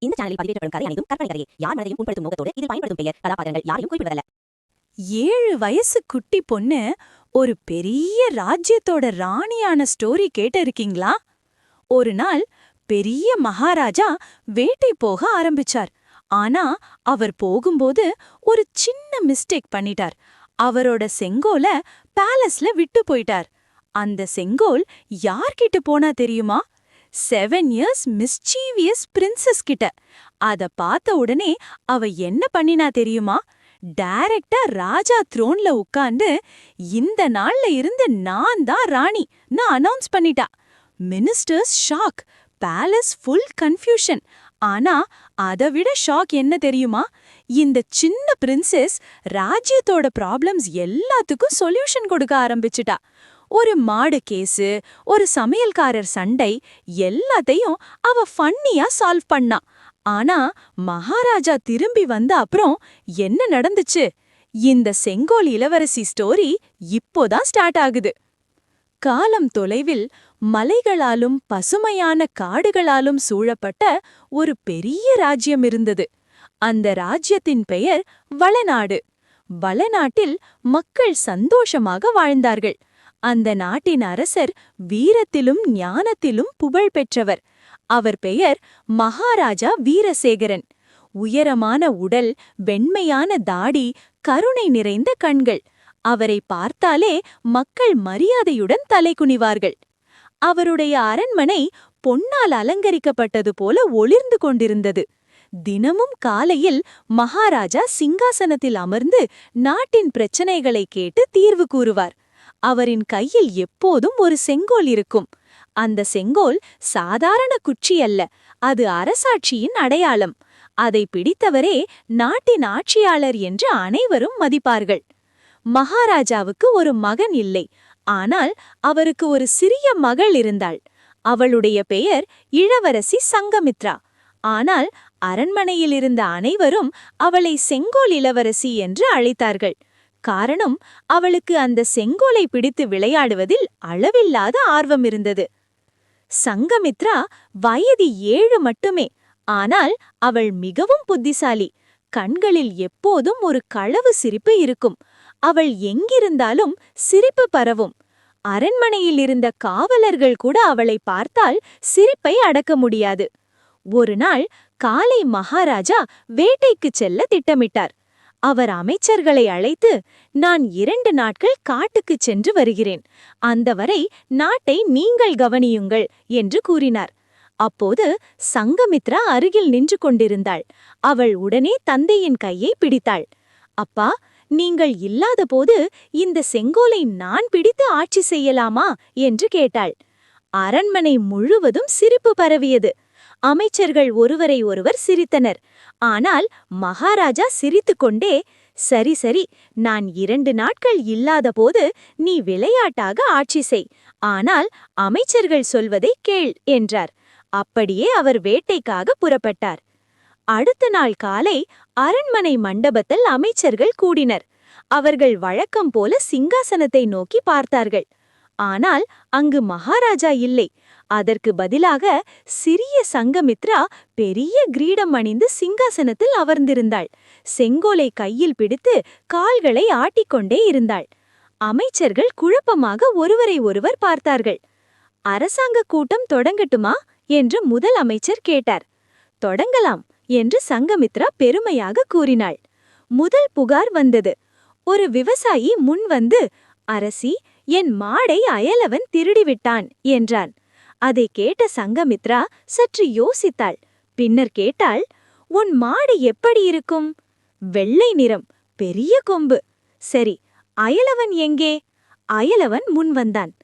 இந்த சேனலில் பதிவேற்றப்படும் கதை அனைத்தும் கற்பனை கதையே. யார் மனதையும் புண்படுத்தும் நோக்கத்தோடு இதில் பயன்படுத்தும் பெயர் கதாபாத்திரங்கள் யாரையும் குறிப்பிடுவதல்ல. 7 வயசு குட்டி பொண்ணு ஒரு பெரிய ராஜ்யத்தோட ராணியான ஸ்டோரி கேட்டு இருக்கீங்களா? ஒரு நாள் பெரிய மகாராஜா வேட்டை போக ஆரம்பிச்சார். ஆனா அவர் போகும்போது ஒரு சின்ன மிஸ்டேக் பண்ணிட்டார். அவரோட செங்கோல பேலஸ்ல விட்டு போயிட்டார். அந்த செங்கோல் யார்கிட்ட போனா தெரியுமா? 7 இயர்ஸ் மிஸ்சீவியஸ் பிரின்சஸ் கிட்ட. அத பார்த்த உடனே அவ என்ன பண்ணினா தெரியுமா? டைரக்டா ராஜா த்ரோன்ல உட்கார்ந்து இந்த நாள்ல இருந்து நான் தான் ராணின்னு அனௌன்ஸ் பண்ணிட்டா. Ministers shock, palace full confusion. ஆனா அதை விட ஷாக் என்ன தெரியுமா? இந்த சின்ன பிரின்சஸ் ராஜ்யத்தோட ப்ராப்ளம்ஸ் எல்லாத்துக்கும் சொல்யூஷன் கொடுக்க ஆரம்பிச்சுட்டா. ஒரு மாடு கேஸு, ஒரு சமையல்காரர் சண்டை, எல்லாத்தையும் அவ ஃபன்னியா சால்வ் பண்ணா. ஆனா மகாராஜா திரும்பி வந்த அப்புறம் என்ன நடந்துச்சு? இந்த செங்கோல் இளவரசி ஸ்டோரி இப்போதான் ஸ்டார்ட் ஆகுது. காலம் தொலைவில் மலைகளாலும் பசுமையான காடுகளாலும் சூழப்பட்ட ஒரு பெரிய ராஜ்யம் இருந்தது. அந்த ராஜ்யத்தின் பெயர் வளநாடு. வளநாட்டில் மக்கள் சந்தோஷமாக வாழ்ந்தார்கள். அந்த நாட்டின் அரசர் வீரத்திலும் ஞானத்திலும் புகழ் பெற்றவர். அவர் பெயர் மகாராஜா வீரசேகரன். உயரமான உடல், வெண்மையான தாடி, கருணை நிறைந்த கண்கள். அவரை பார்த்தாலே மக்கள் மரியாதையுடன் தலைகுனிவார்கள். அவருடைய அரண்மனை பொன்னால் அலங்கரிக்கப்பட்டது போல ஒளிர்ந்து கொண்டிருந்தது. தினமும் காலையில் மகாராஜா சிங்காசனத்தில் அமர்ந்து நாட்டின் பிரச்சனைகளை கேட்டு தீர்வு கூறுவார். அவரின் கையில் எப்போதும் ஒரு செங்கோல் இருக்கும். அந்த செங்கோல் சாதாரண குச்சி அல்ல, அது அரசாட்சியின் அடையாளம். அதை பிடித்தவரே நாட்டின் ஆட்சியாளர் என்று அனைவரும் மதிப்பார்கள். மகாராஜாவுக்கு ஒரு மகன் இல்லை, ஆனால் அவருக்கு ஒரு சிறிய மகள் இருந்தாள். அவளுடைய பெயர் இளவரசி சங்கமித்ரா. ஆனால் அரண்மனையில் இருந்த அனைவரும் அவளை செங்கோல் இளவரசி என்று அழைத்தார்கள். காரணம், அவளுக்கு அந்த செங்கோலை பிடித்து விளையாடுவதில் அளவில்லாத ஆர்வம் இருந்தது. சங்கமித்ரா வயது 7 மட்டுமே, ஆனால் அவள் மிகவும் புத்திசாலி. கண்களில் எப்போதும் ஒரு களவு சிரிப்பு இருக்கும். அவள் எங்கிருந்தாலும் சிரிப்பு பரவும். அரண்மனையில் இருந்த காவலர்கள் கூட அவளை பார்த்தால் சிரிப்பை அடக்க முடியாது. ஒரு நாள் காலை மகாராஜா வேட்டைக்குச் செல்ல திட்டமிட்டார். அவர் அமைச்சர்களை அழைத்து, நான் 2 நாட்கள் காட்டுக்குச் சென்று வருகிறேன். அந்தவரை நாட்டை நீங்கள் கவனியுங்கள் என்று கூறினார். அப்போது சங்கமித்ரா அருகில் நின்று கொண்டிருந்தாள். அவள் உடனே தந்தையின் கையை பிடித்தாள். அப்பா, நீங்கள் இல்லாதபோது இந்த செங்கோலை நான் பிடித்து ஆட்சி செய்யலாமா என்று கேட்டாள். அரண்மனை முழுவதும் சிரிப்பு பரவியது. அமைச்சர்கள் ஒருவரை ஒருவர் சிரித்தனர். ஆனால் மகாராஜா சிரித்துக்கொண்டே, சரி சரி, நான் 2 நாட்கள் இல்லாதபோது நீ விளையாட்டாக ஆட்சி செய், ஆனால் அமைச்சர்கள் சொல்வதை கேள் என்றார். அப்படியே அவர் வேட்டைக்காக புறப்பட்டார். அடுத்த நாள் காலை அரண்மனை மண்டபத்தில் அமைச்சர்கள் கூடினர். அவர்கள் வழக்கம் போல சிங்காசனத்தை நோக்கி பார்த்தார்கள். ஆனால் அங்கு மகாராஜா இல்லை. அதற்கு பதிலாக சிறிய சங்கமித்ரா பெரிய கிரீடம் அணிந்து சிங்காசனத்தில் அமர்ந்திருந்தாள். செங்கோலை கையில் பிடித்து கால்களை ஆட்டிக்கொண்டே இருந்தாள். அமைச்சர்கள் குழப்பமாக ஒருவரை ஒருவர் பார்த்தார்கள். அரசாங்க கூட்டம் தொடங்கட்டுமா என்று முதல் அமைச்சர் கேட்டார். தொடங்கலாம் என்று சங்கமித்ரா பெருமையாக கூறினாள். முதல் புகார் வந்தது. ஒரு விவசாயி முன் வந்து, அரசி, என் மாடை அயலவன் திருடிவிட்டான் என்றான். அதை கேட்ட சங்கமித்ரா சற்று யோசித்தாள். பின்னர் கேட்டாள், உன் மாடு எப்படி இருக்கும்? வெள்ளை நிறம், பெரிய கொம்பு. சரி, அயலவன் எங்கே? அயலவன் முன் வந்தான்.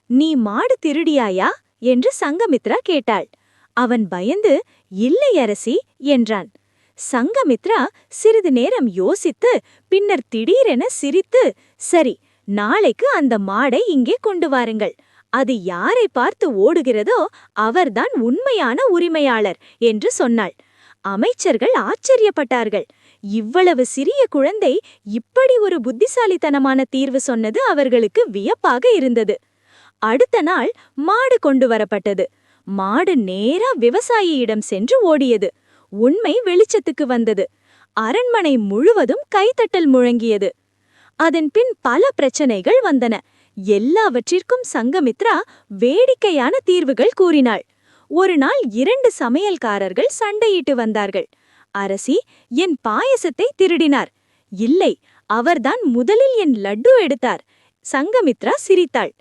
நீ மாடு திருடியாயா என்று சங்கமித்ரா கேட்டாள். அவன் பயந்து, இல்லை அரசி என்றான். சங்கமித்ரா சிறிது நேரம் யோசித்து பின்னர் திடீரென சிரித்து, சரி, நாளைக்கு அந்த மாடை இங்கே கொண்டு வாருங்கள். அது யாரை பார்த்து ஓடுகிறதோ அவர்தான் உண்மையான உரிமையாளர் என்று சொன்னாள். அமைச்சர்கள் ஆச்சரியப்பட்டார்கள். இவ்வளவு சிறிய குழந்தை இப்படி ஒரு புத்திசாலித்தனமான தீர்வு சொன்னது அவர்களுக்கு வியப்பாக இருந்தது. அடுத்த நாள் மாடு கொண்டு வரப்பட்டது. மாடு நேரா விவசாயியிடம் சென்று ஓடியது. உண்மை வெளிச்சத்துக்கு வந்தது. அரண்மனை முழுவதும் கைத்தட்டல் முழங்கியது. அதன் பின் பல பிரச்சனைகள் வந்தன. எல்லாவற்றிற்கும் சங்கமித்ரா வேடிக்கையான தீர்வுகள் கூறினாள். ஒரு நாள் 2 சமையல்காரர்கள் சண்டையிட்டு வந்தார்கள். அரசி, என் பாயசத்தை திருடினார். இல்லை, அவர்தான் முதலில் என் லட்டு எடுத்தார். சங்கமித்ரா சிரித்தாள்.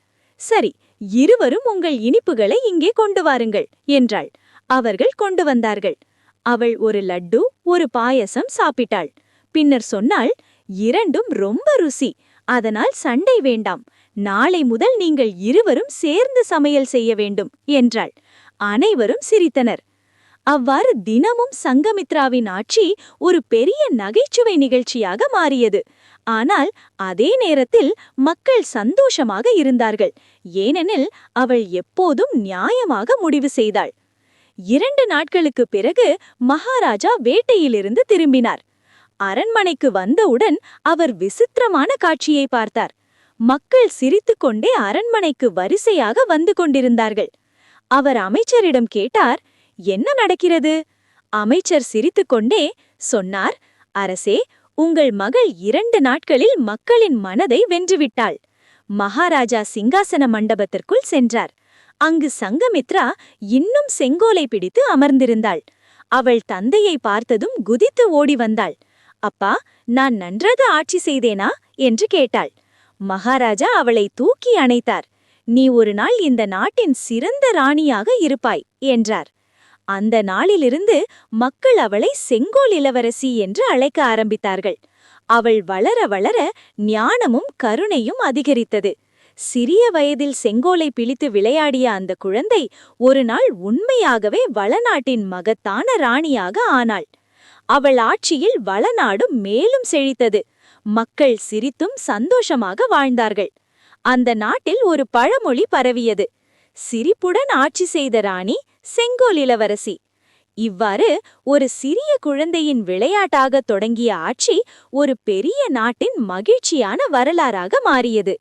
சரி, இருவரும் உங்கள் இனிப்புகளை இங்கே கொண்டு வாருங்கள் என்றாள். அவர்கள் கொண்டு வந்தார்கள். அவள் ஒரு லட்டு, ஒரு பாயசம் சாப்பிட்டாள். பின்னர் சொன்னாள், இரண்டும் ரொம்ப ருசி. அதனால் சண்டை வேண்டாம். நாளை முதல் நீங்கள் இருவரும் சேர்ந்து சமையல் செய்ய வேண்டும் என்றாள். அனைவரும் சிரித்தனர். அவ்வாறு தினமும் சங்கமித்ராவின் ஆட்சி ஒரு பெரிய நகைச்சுவை நிகழ்ச்சியாக மாறியது. ஆனால் அதே நேரத்தில் மக்கள் சந்தோஷமாக இருந்தார்கள். ஏனெனில் அவள் எப்போதும் நியாயமாக முடிவு செய்தாள். 2 நாட்களுக்கு பிறகு மகாராஜா வேட்டையிலிருந்து திரும்பினார். அரண்மனைக்கு வந்தவுடன் அவர் விசித்திரமான காட்சியை பார்த்தார். மக்கள் சிரித்துக்கொண்டே அரண்மனைக்கு வரிசையாக வந்து கொண்டிருந்தார்கள். அவர் அமைச்சரிடம் கேட்டார், என்ன நடக்கிறது? அமைச்சர் சிரித்துக்கொண்டே சொன்னார், அரசே, உங்கள் மகள் 2 நாட்களில் மக்களின் மனதை வென்றுவிட்டாள். மகாராஜா சிங்காசன மண்டபத்திற்குள் சென்றார். அங்கு சங்கமித்ரா இன்னும் செங்கோலை பிடித்து அமர்ந்திருந்தாள். அவள் தந்தையை பார்த்ததும் குதித்து ஓடி வந்தாள். அப்பா, நான் நன்றாக ஆட்சி செய்தேனா என்று கேட்டாள். மகாராஜா அவளை தூக்கி அணைத்தார். நீ ஒரு நாள் இந்த நாட்டின் சிறந்த ராணியாக இருப்பாய் என்றார். அந்த நாளிலிருந்து மக்கள் அவளை செங்கோல் இளவரசி என்று அழைக்க ஆரம்பித்தார்கள். அவள் வளர வளர ஞானமும் கருணையும் அதிகரித்தது. சிறிய வயதில் செங்கோலை பிடித்து விளையாடிய அந்த குழந்தை ஒரு நாள் உண்மையாகவே வளநாட்டின் மகத்தான ராணியாக ஆனாள். அவள் ஆட்சியில் வளநாடு மேலும் செழித்தது. மக்கள் சிரித்தும் சந்தோஷமாக வாழ்ந்தார்கள். அந்த நாட்டில் ஒரு பழமொழி பரவியது, சிரிப்புடன் ஆட்சி செய்த ராணி செங்கோல் இளவரசி. இவ்வாறு ஒரு சிறிய குழந்தையின் விளையாட்டாக தொடங்கிய ஆட்சி ஒரு பெரிய நாட்டின் மகிழ்ச்சியான வரலாறாக மாறியது.